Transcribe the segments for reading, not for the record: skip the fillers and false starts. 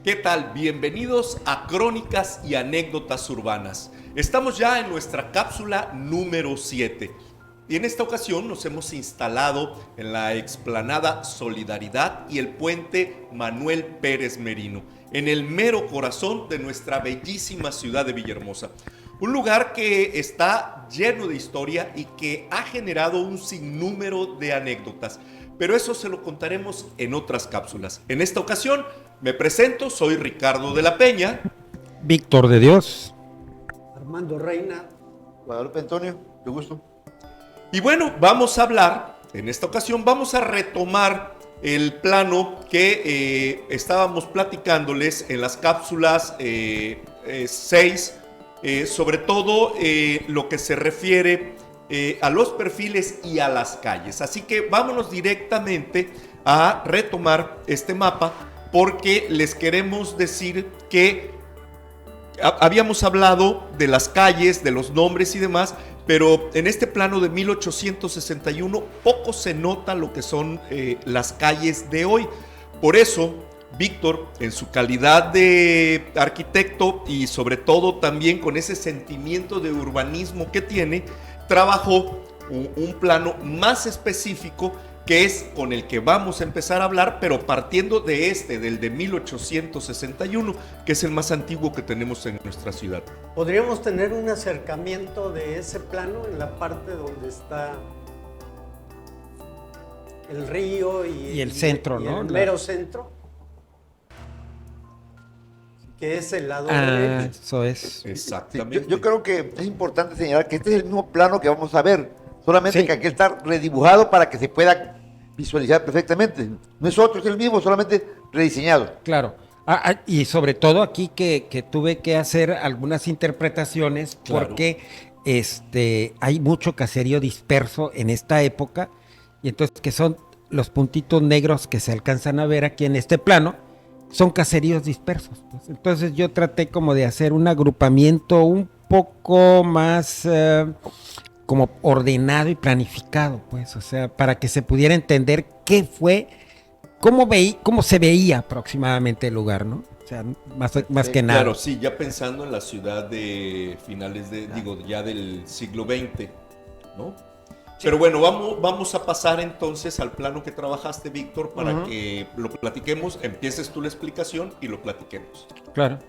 ¿Qué tal? Bienvenidos a Crónicas y Anécdotas Urbanas. Estamos ya en nuestra cápsula número 7 y en esta ocasión nos hemos instalado en la explanada Solidaridad y el puente Manuel Pérez Merino, en el mero corazón de nuestra bellísima ciudad de Villahermosa. Un lugar que está lleno de historia y que ha generado un sinnúmero de anécdotas, pero eso se lo contaremos en otras cápsulas. En esta ocasión me presento, soy Ricardo de la Peña. Víctor de Dios. Armando Reina. Guadalupe Antonio, de gusto. Y bueno, vamos a hablar, en esta ocasión vamos a retomar el plano que estábamos platicándoles en las cápsulas 6, sobre todo lo que se refiere a los perfiles y a las calles. Así que vámonos directamente a retomar este mapa porque les queremos decir que habíamos hablado de las calles, de los nombres y demás, pero en este plano de 1861 poco se nota lo que son las calles de hoy. Por eso, Víctor, en su calidad de arquitecto y sobre todo también con ese sentimiento de urbanismo que tiene, trabajó un plano más específico que es con el que vamos a empezar a hablar, pero partiendo de del de 1861, que es el más antiguo que tenemos en nuestra ciudad. ¿Podríamos tener un acercamiento de ese plano en la parte donde está el río y el centro, ¿no? El mero centro, que es el lado derecho. Eso es. Exactamente. Yo creo que es importante señalar que este es el mismo plano que vamos a ver, solamente Sí. que aquí está redibujado para que se pueda visualizar perfectamente. No es otro, es el mismo, solamente rediseñado. Claro. Y sobre todo aquí que tuve que hacer algunas interpretaciones Claro. porque hay mucho caserío disperso en esta época y entonces que son los puntitos negros que se alcanzan a ver aquí en este plano, son caseríos dispersos. Pues. Entonces yo traté como de hacer un agrupamiento un poco más como ordenado y planificado, pues, o sea, para que se pudiera entender qué fue, cómo se veía aproximadamente el lugar, ¿no? O sea, más que nada. Claro, sí, ya pensando en la ciudad de finales ya del siglo XX, ¿no? Sí. Pero bueno, vamos a pasar entonces al plano que trabajaste, Víctor, para que lo platiquemos, empieces tú la explicación y lo platiquemos. Claro.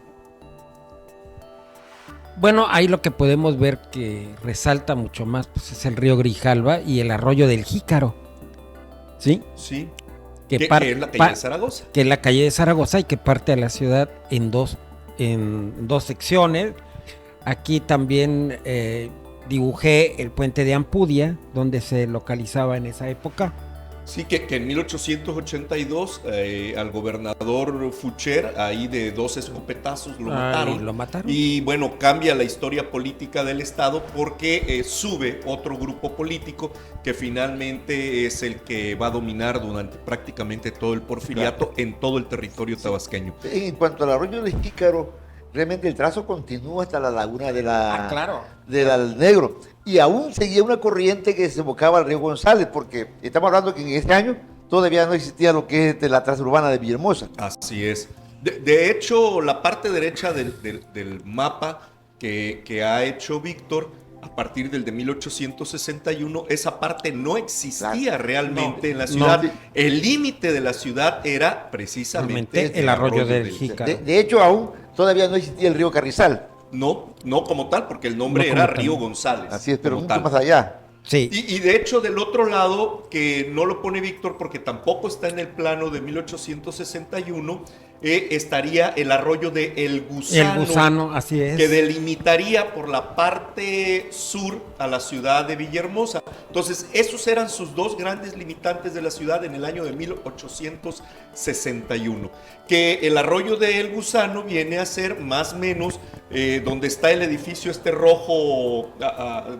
Bueno, ahí lo que podemos ver que resalta mucho más pues, es el río Grijalva y el arroyo del Jícaro, ¿sí? Sí, que es la calle de Zaragoza. Que es la calle de Zaragoza y que parte a la ciudad en dos secciones. Aquí también dibujé el puente de Ampudia, donde se localizaba en esa época. Sí, que en 1882 al gobernador Foucher, ahí de 2 escopetazos, lo mataron. Y bueno, cambia la historia política del estado porque sube otro grupo político que finalmente es el que va a dominar durante prácticamente todo el porfiriato en todo el territorio tabasqueño. En cuanto al arroyo del Jícaro, realmente el trazo continúa hasta la laguna del Negro. Y aún seguía una corriente que desembocaba al río González, porque estamos hablando que en ese año todavía no existía lo que es la traza urbana de Villahermosa. Así es. De hecho, la parte derecha del mapa que ha hecho Víctor, a partir del de 1861, esa parte no existía realmente en la ciudad. No. El límite de la ciudad era precisamente el arroyo del Jícaro. De hecho, aún todavía no existía el río Carrizal. No como tal, porque el nombre era Río González. Así es, pero mucho tal. más allá. Sí. Y de hecho, del otro lado, que no lo pone Víctor porque tampoco está en el plano de 1861, estaría el arroyo de El Gusano. El Gusano, así es. Que delimitaría por la parte sur a la ciudad de Villahermosa. Entonces, esos eran sus dos grandes limitantes de la ciudad en el año de 1861. Que el arroyo de El Gusano viene a ser más o menos donde está el edificio rojo,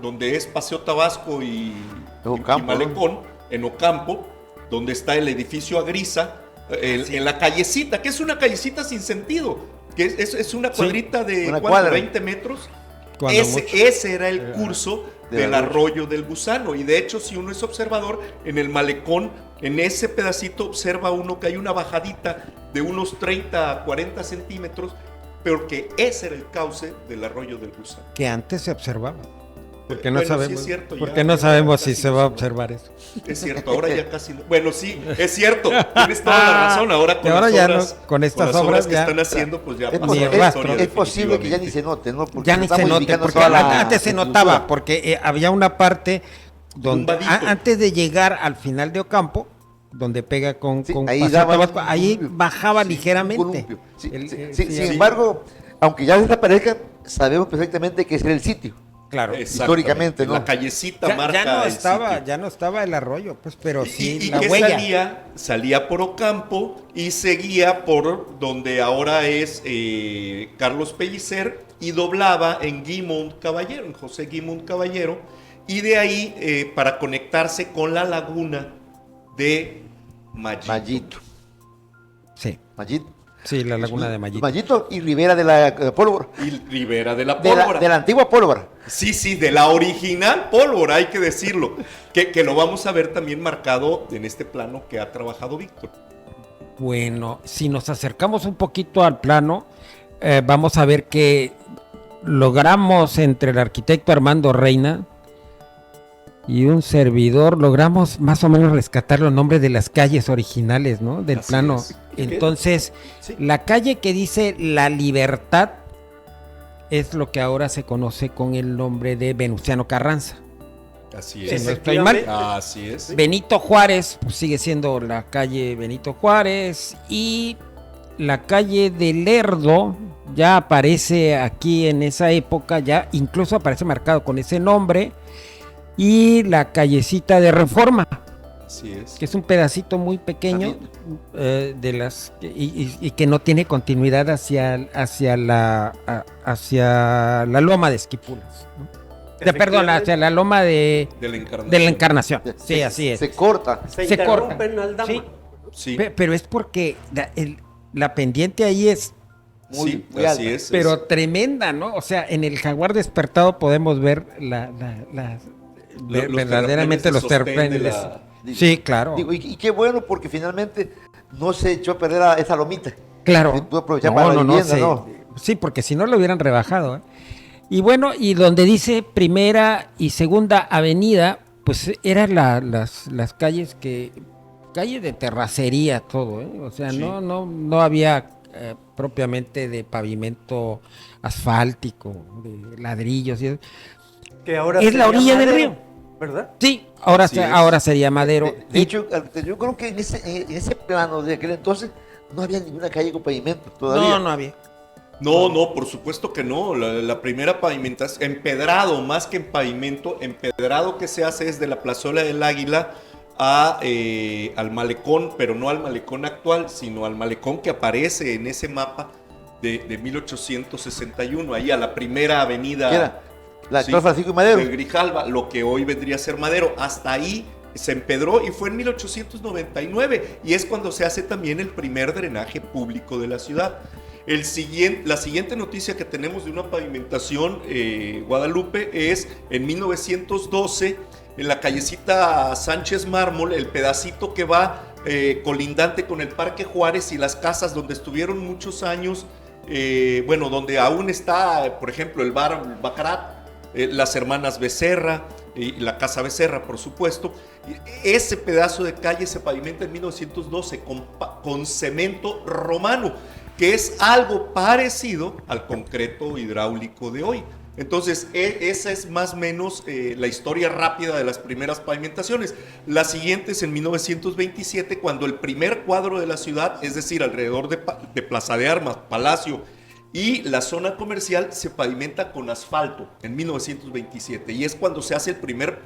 donde es Paseo Tabasco y Malecón, ¿no? En Ocampo, donde está el edificio Agrisa, en la callecita, que es una callecita sin sentido, que es una cuadrita de 20 metros. Cuando mucho. Ese era el curso del arroyo del Gusano. Y de hecho, si uno es observador, en el malecón, en ese pedacito observa uno que hay una bajadita de unos 30 a 40 centímetros, pero que ese era el cauce del arroyo del Gusano. Que antes se observaba. Porque no Bueno, sí sabemos, es cierto, porque ya no sabemos casi si se va a observar eso. Es cierto, ahora ya casi no. Bueno, sí, es cierto, tienes toda la razón. Ahora con Y ahora las ya obras, no, con estas las obras obras que ya- están haciendo, pues ya Es, pasó Ni la el rastro. historia es posible que ya ni definitivamente. se note, ¿no? Porque Ya ni está se note, modificando porque toda la antes se estructura. notaba, porque había una parte donde Un vadito. antes de llegar al final de Ocampo, donde pega con, Sí, con ahí Paseo daba Tabasco, un ahí columpio. bajaba Sí, ligeramente. un columpio. Sí, El- sí, sí, sin sí. embargo, aunque ya desaparezca, sabemos perfectamente que ese era el sitio. Claro. Históricamente, ¿no? La callecita Ya, marca ya no el estaba, sitio. ya no estaba el arroyo, pues, pero sí y la que huella. salía por Ocampo y seguía por donde ahora es Carlos Pellicer y doblaba en Guimond Caballero, en José Guimond Caballero, y de ahí para conectarse con la laguna de Mallito. Mallito. Sí, Mallito. sí, la laguna de Mallito. Mallito y Ribera de la Pólvora. Y Ribera de la De Pólvora. de la antigua Pólvora. Sí, de la original pólvora, hay que decirlo. Que lo vamos a ver también marcado en este plano que ha trabajado Víctor. Bueno, si nos acercamos un poquito al plano, vamos a ver que logramos entre el arquitecto Armando Reina y un servidor, logramos más o menos rescatar los nombres de las calles originales, ¿no? Del Así plano. es. Entonces, Sí. la calle que dice La Libertad es lo que ahora se conoce con el nombre de Venustiano Carranza. Así Si es. no estoy mal. Así es. Benito Juárez, pues, sigue siendo la calle Benito Juárez, y la calle de Lerdo ya aparece aquí en esa época, ya incluso aparece marcado con ese nombre, y la callecita de Reforma, Así es. que es un pedacito muy pequeño de las y que no tiene continuidad hacia la loma de Esquipulas, ¿no? Perdón, hacia la loma de la Encarnación. Sí, así es. Se corta. Se se interrumpen corta. al dama. Sí. Sí, Pero es porque la pendiente ahí es sí, muy así alta. es. pero tremenda, ¿no? O sea, en el Jaguar Despertado podemos ver Los verdaderamente los terraplenes de terraplenes. sostén de Sí, claro. Digo, y qué bueno porque finalmente no se echó a perder esa lomita. Claro. Se pudo aprovechar para la vivienda, sí. ¿no? Sí, porque si no lo hubieran rebajado, ¿eh? Y bueno, y donde dice Primera y Segunda Avenida, pues eran las calles calles de terracería todo, ¿eh? O sea, Sí. no había propiamente de pavimento asfáltico, de ladrillos y eso. Que ahora Es la sería orilla del Madero, río. ¿verdad? Sí, Así es. ahora sería Madero. De hecho, yo creo que en ese plano de aquel entonces no había ninguna calle con pavimento todavía. No había. No, por supuesto que no. La primera pavimentación, empedrado más que en pavimento, empedrado que se hace es de la plazuela del Águila al malecón, pero no al malecón actual, sino al malecón que aparece en ese mapa de 1861, ahí a la primera avenida. ¿Qué era? La Sí, actual Francisco y Madero. de Grijalva, lo que hoy vendría a ser Madero. Hasta ahí se empedró y fue en 1899 y es cuando se hace también el primer drenaje público de la ciudad. La siguiente noticia que tenemos de una pavimentación, Guadalupe, es en 1912, en la callecita Sánchez Mármol, el pedacito que va colindante con el Parque Juárez y las casas donde estuvieron muchos años, donde aún está, por ejemplo, el bar Bacarat, las hermanas Becerra y la casa Becerra, por supuesto. Ese pedazo de calle se pavimenta en 1912 con cemento romano, que es algo parecido al concreto hidráulico de hoy. Entonces, esa es más o menos la historia rápida de las primeras pavimentaciones. La siguiente es en 1927, cuando el primer cuadro de la ciudad, es decir, alrededor de Plaza de Armas, Palacio y la zona comercial, se pavimenta con asfalto en 1927. Y es cuando se hace el primer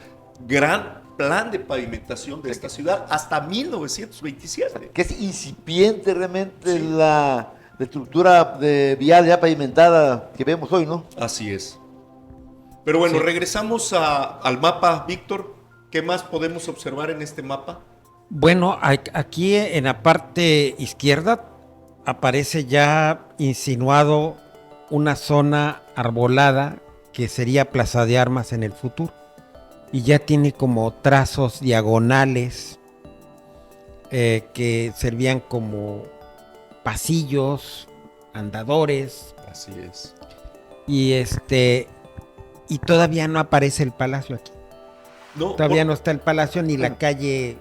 gran plan de pavimentación de esta ciudad hasta 1927. Que es incipiente realmente Sí. la estructura vial ya pavimentada que vemos hoy, ¿no? Así es. Pero bueno, Sí. regresamos al mapa, Víctor. ¿Qué más podemos observar en este mapa? Bueno, aquí en la parte izquierda aparece ya insinuado una zona arbolada que sería Plaza de Armas en el futuro. Y ya tiene como trazos diagonales que servían como pasillos, andadores. Así es. Y todavía no aparece el palacio aquí. No, Todavía no está el palacio ni la calle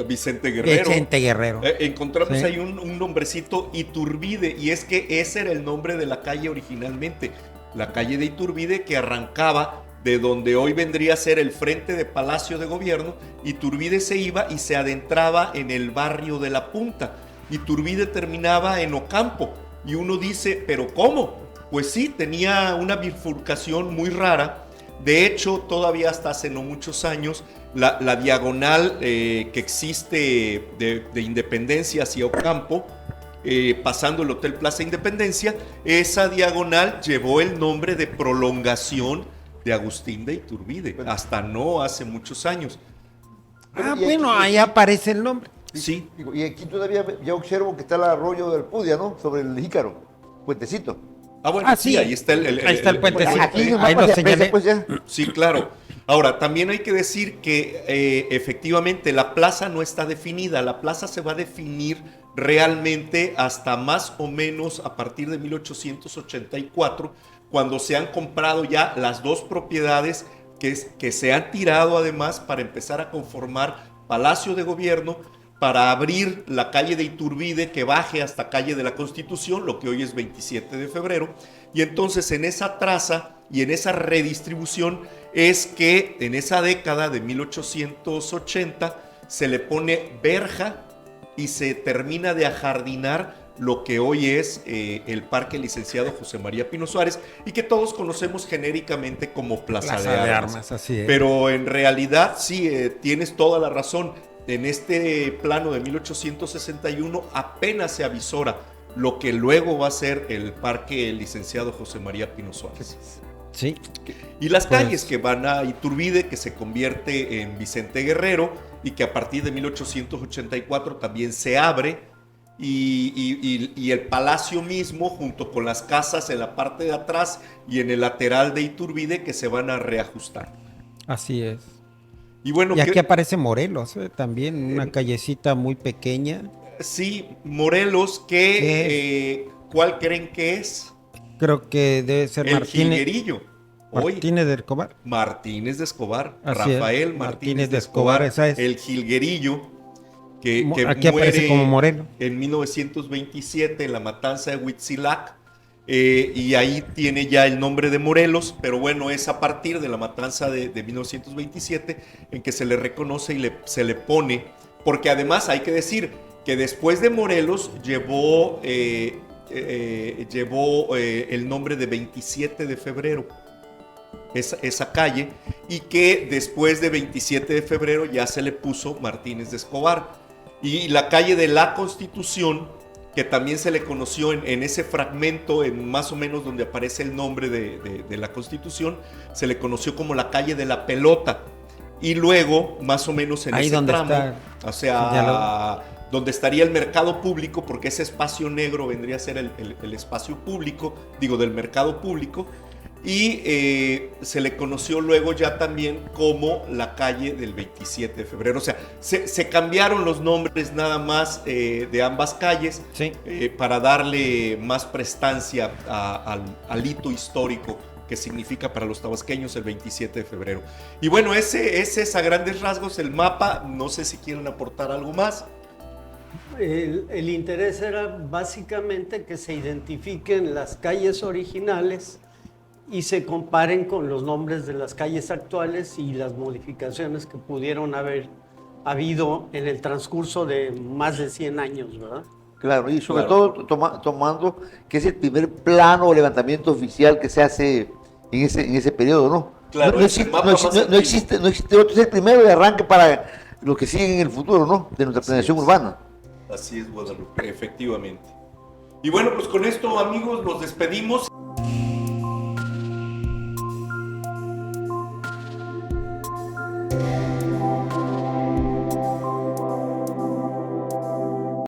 Vicente Guerrero. Vicente Guerrero. Encontramos Sí. ahí un nombrecito, Iturbide, y es que ese era el nombre de la calle originalmente, la calle de Iturbide, que arrancaba de donde hoy vendría a ser el frente de Palacio de Gobierno. Iturbide se iba y se adentraba en el barrio de La Punta. Iturbide terminaba en Ocampo, y uno dice, ¿pero cómo? Pues sí, tenía una bifurcación muy rara. De hecho, todavía hasta hace no muchos años, la diagonal que existe de Independencia hacia Ocampo, pasando el Hotel Plaza Independencia, esa diagonal llevó el nombre de Prolongación de Agustín de Iturbide, hasta no hace muchos años. Bueno, ahí aparece el nombre. Sí. Y aquí todavía ya observo que está el arroyo del Pudia, ¿no? Sobre el Jícaro, puentecito. Bueno, sí, ahí está ahí está el puentecito. Aquí en el Ahí mapa lo se aprecia, señalé. pues, ya. Sí, claro. Ahora, también hay que decir que efectivamente la plaza no está definida. La plaza se va a definir realmente hasta más o menos a partir de 1884, cuando se han comprado ya las dos propiedades que se han tirado además para empezar a conformar Palacio de Gobierno, para abrir la calle de Iturbide que baje hasta calle de la Constitución, lo que hoy es 27 de febrero, y entonces en esa traza y en esa redistribución es que en esa década de 1880 se le pone verja y se termina de ajardinar lo que hoy es el Parque Licenciado José María Pino Suárez y que todos conocemos genéricamente como Plaza de Armas. Así es. Pero en realidad sí, tienes toda la razón. En este plano de 1861 apenas se avisora lo que luego va a ser el Parque Licenciado José María Pino Suárez. Sí. Y las calles que van a Iturbide, que se convierte en Vicente Guerrero y que a partir de 1884 también se abre, y el palacio mismo junto con las casas en la parte de atrás y en el lateral de Iturbide que se van a reajustar. Así es. Y bueno, Y aquí aparece Morelos, también una callecita muy pequeña. sí, Morelos, que ¿cuál creen que es? Creo que debe ser El Martínez. Jilguerillo. Hoy, Martínez de Escobar. Martínez de Escobar. Así es, Rafael Martínez de Escobar, esa es. el Jilguerillo, que Aquí aparece muere como Moreno. en 1927 en la matanza de Huitzilac. Y ahí tiene ya el nombre de Morelos, pero bueno, es a partir de la matanza de 1927 en que se le reconoce y se le pone, porque además hay que decir que después de Morelos llevó el nombre de 27 de febrero, esa calle, y que después de 27 de febrero ya se le puso Martínez de Escobar. Y la calle de la Constitución, que también se le conoció en ese fragmento, en más o menos donde aparece el nombre de la Constitución, se le conoció como la calle de la Pelota. Y luego, más o menos en ahí ese donde tramo, está, o sea, donde estaría el mercado público, porque ese espacio negro vendría a ser el espacio público, digo, del mercado público, y se le conoció luego ya también como la calle del 27 de febrero. O sea, se cambiaron los nombres nada más de ambas calles, sí, para darle más prestancia al hito histórico que significa para los tabasqueños el 27 de febrero. Y bueno, ese es a grandes rasgos el mapa. No sé si quieren aportar algo más. El interés era básicamente que se identifiquen las calles originales y se comparen con los nombres de las calles actuales y las modificaciones que pudieron haber habido en el transcurso de más de 100 años, ¿verdad? Claro, y sobre todo tomando que es el primer plano o levantamiento oficial que se hace en ese periodo, ¿no? Claro, no existe otro, es el primero de arranque para lo que sigue en el futuro, ¿no? De nuestra planeación urbana. Así es, Guadalupe, efectivamente. Y bueno, pues con esto, amigos, nos despedimos.